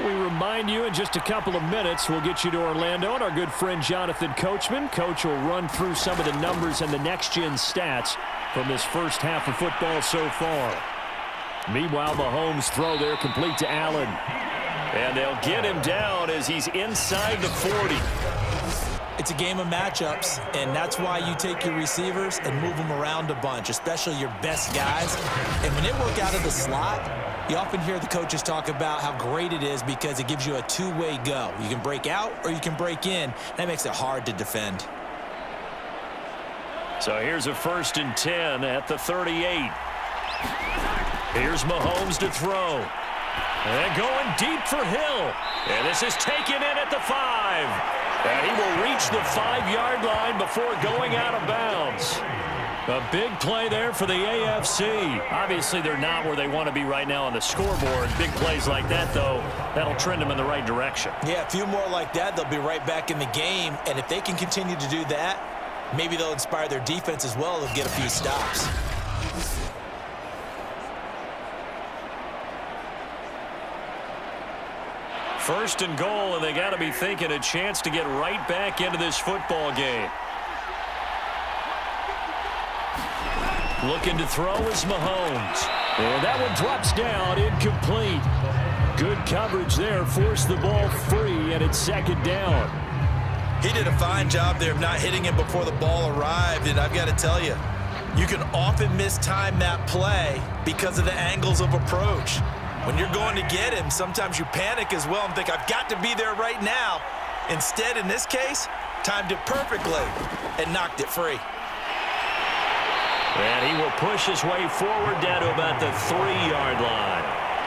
We remind you in just a couple of minutes, we'll get you to Orlando, and our good friend Jonathan Coachman. Coach will run through some of the numbers and the next-gen stats from this first half of football so far. Meanwhile, Mahomes' throw there complete to Allen. And they'll get him down as he's inside the 40. It's a game of matchups, and that's why you take your receivers and move them around a bunch, especially your best guys. And when they work out of the slot, you often hear the coaches talk about how great it is because it gives you a two-way go. You can break out or you can break in. That makes it hard to defend. So here's a 1st and 10 at the 38. Here's Mahomes to throw. And going deep for Hill. And this is taken in at the 5. And he will reach the 5-yard line before going out of bounds. A big play there for the AFC. Obviously, they're not where they want to be right now on the scoreboard. Big plays like that, though, that'll trend them in the right direction. Yeah, a few more like that, they'll be right back in the game. And if they can continue to do that, maybe they'll inspire their defense as well. They'll get a few stops. First and goal, and they got to be thinking a chance to get right back into this football game. Looking to throw is Mahomes. And that one drops down, incomplete. Good coverage there, forced the ball free, and it's 2nd down. He did a fine job there of not hitting him before the ball arrived, and I've got to tell you, you can often mistime that play because of the angles of approach. When you're going to get him, sometimes you panic as well and think, I've got to be there right now. Instead, in this case, timed it perfectly and knocked it free. And he will push his way forward down to about the 3-yard line.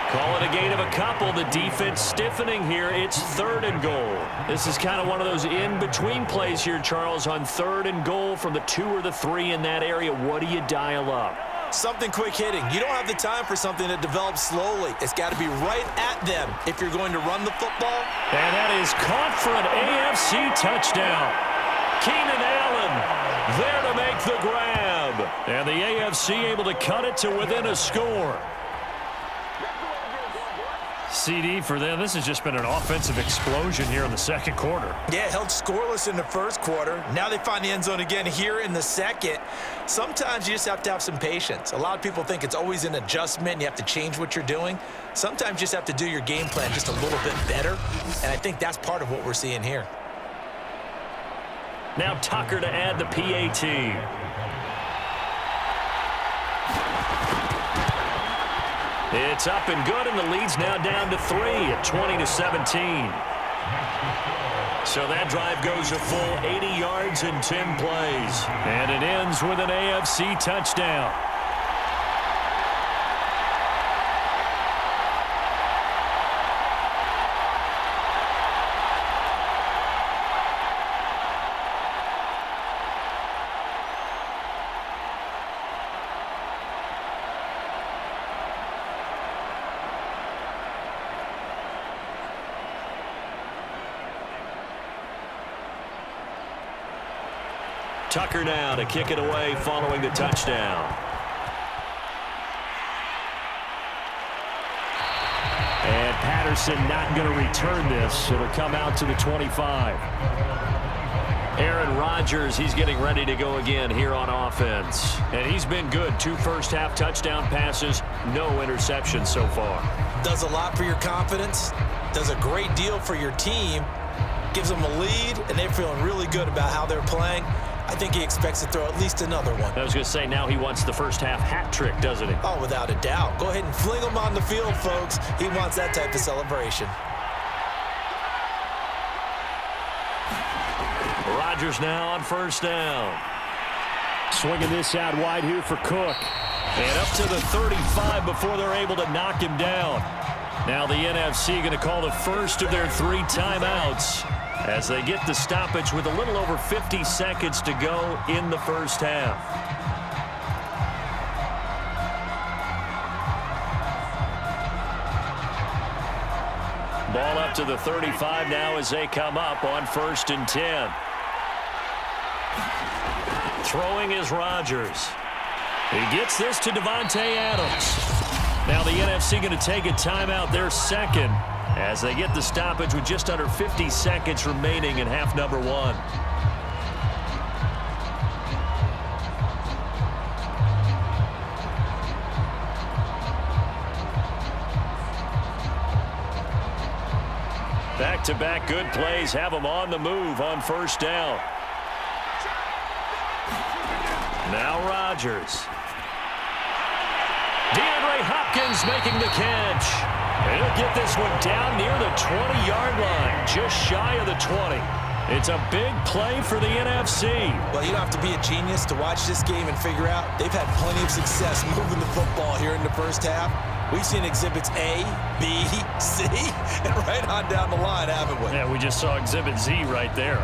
Call it a gain of a couple. The defense stiffening here. It's 3rd and goal. This is kind of one of those in-between plays here, Charles, on 3rd and goal from the 2 or the 3 in that area. What do you dial up? Something quick hitting. You don't have the time for something that develops slowly. It's got to be right at them if you're going to run the football. And that is caught for an AFC touchdown. Keenan Allen there to make the grab. And the AFC able to cut it to within a score. CD for them. This has just been an offensive explosion here in the 2nd quarter. Yeah, held scoreless in the 1st quarter. Now they find the end zone again here in the 2nd. Sometimes you just have to have some patience. A lot of people think it's always an adjustment. You have to change what you're doing. Sometimes you just have to do your game plan just a little bit better. And I think that's part of what we're seeing here. Now Tucker to add the PAT. It's up and good, and the lead's now down to 3 at 20-17. So that drive goes a full 80 yards in 10 plays. And it ends with an AFC touchdown. Tucker now to kick it away following the touchdown. And Patterson not going to return this. It'll come out to the 25. Aaron Rodgers, he's getting ready to go again here on offense. And he's been good. 2 first-half touchdown passes, no interceptions so far. Does a lot for your confidence. Does a great deal for your team. Gives them a lead, and they're feeling really good about how they're playing. I think he expects to throw at least another one. I was going to say, now he wants the first-half hat trick, doesn't he? Oh, without a doubt. Go ahead and fling him on the field, folks. He wants that type of celebration. Rodgers now on 1st down. Swinging this out wide here for Cook. And up to the 35 before they're able to knock him down. Now the NFC going to call the first of their 3 timeouts as they get the stoppage with a little over 50 seconds to go in the first half. Ball up to the 35 now as they come up on 1st and 10. Throwing is Rodgers. He gets this to Devontae Adams. Now the NFC going to take a timeout, their second, as they get the stoppage with just under 50 seconds remaining in half number one. Back-to-back good plays have them on the move on first down. Now Rodgers. DeAndre Hopkins making the catch. He'll get this one down near the 20-yard line, just shy of the 20. It's a big play for the NFC. Well, you don't have to be a genius to watch this game and figure out they've had plenty of success moving the football here in the first half. We've seen exhibits A, B, C, and right on down the line, haven't we? Yeah, we just saw exhibit Z right there.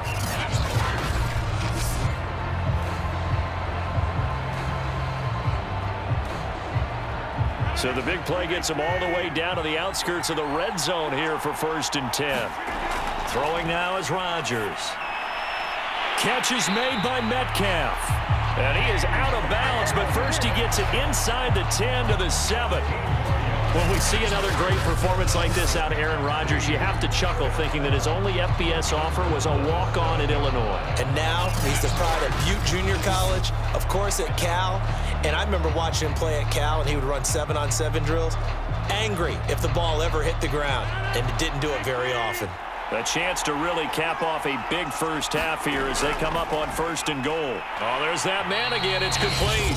So the big play gets them all the way down to the outskirts of the red zone here for 1st and 10. Throwing now is Rodgers. Catch is made by Metcalf. And he is out of bounds, but first he gets it inside the 10 to the 7. When we see another great performance like this out of Aaron Rodgers, you have to chuckle thinking that his only FBS offer was a walk-on at Illinois. And now he's the pride of Butte Junior College, of course at Cal. And I remember watching him play at Cal, and he would run 7-on-7 drills. Angry if the ball ever hit the ground, and it didn't do it very often. A chance to really cap off a big first half here as they come up on 1st and goal. Oh, there's that man again. It's complete.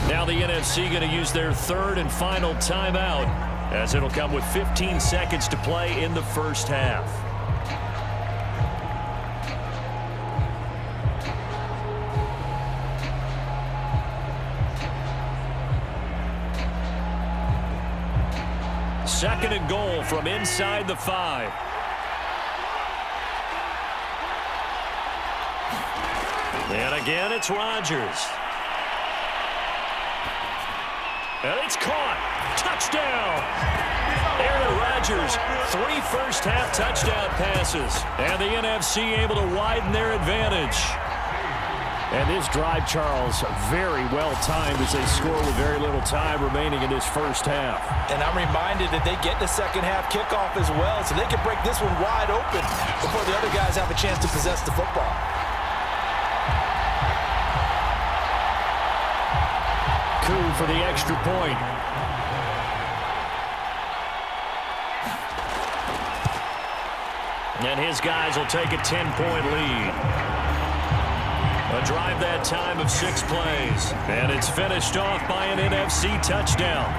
Now the NFC going to use their 3rd and final timeout, as it'll come with 15 seconds to play in the first half. Second and goal from inside the 5. And again, it's Rodgers. And it's caught. Touchdown. Aaron Rodgers, 3 first-half touchdown passes. And the NFC able to widen their advantage. And this drive, Charles, very well timed as they score with very little time remaining in this first half. And I'm reminded that they get the second half kickoff as well, so they can break this one wide open before the other guys have a chance to possess the football. Coup for the extra point. And his guys will take a 10-point lead. A drive that time of 6 plays. And it's finished off by an NFC touchdown.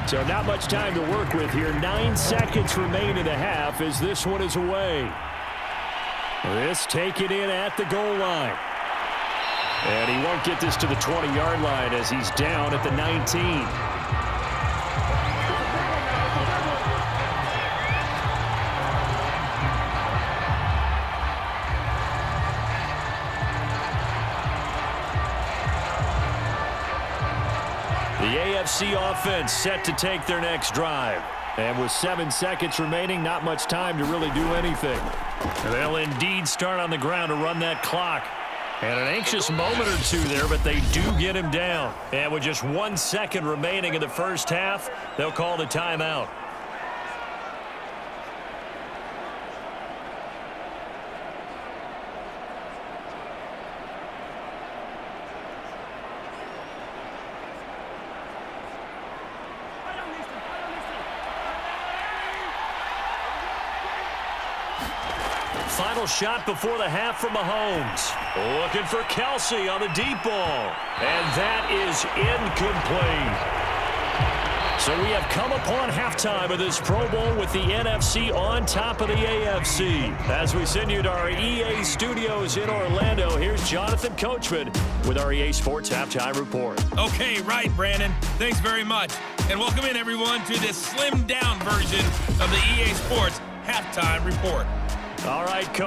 So not much time to work with here. 9 seconds remain in the half as this one is away. This taken in at the goal line. And he won't get this to the 20-yard line as he's down at the 19. The AFC offense set to take their next drive. And with 7 seconds remaining, not much time to really do anything. They'll indeed start on the ground to run that clock. And an anxious moment or two there, but they do get him down. And with just 1 second remaining in the first half, they'll call the timeout. Final shot before the half from Mahomes. Looking for Kelsey on the deep ball. And that is incomplete. So we have come upon halftime of this Pro Bowl with the NFC on top of the AFC. As we send you to our EA studios in Orlando, here's Jonathan Coachman with our EA Sports Halftime Report. Okay, right, Brandon. Thanks very much. And welcome in, everyone, to this slimmed-down version of the EA Sports Halftime Report. All right, Coach.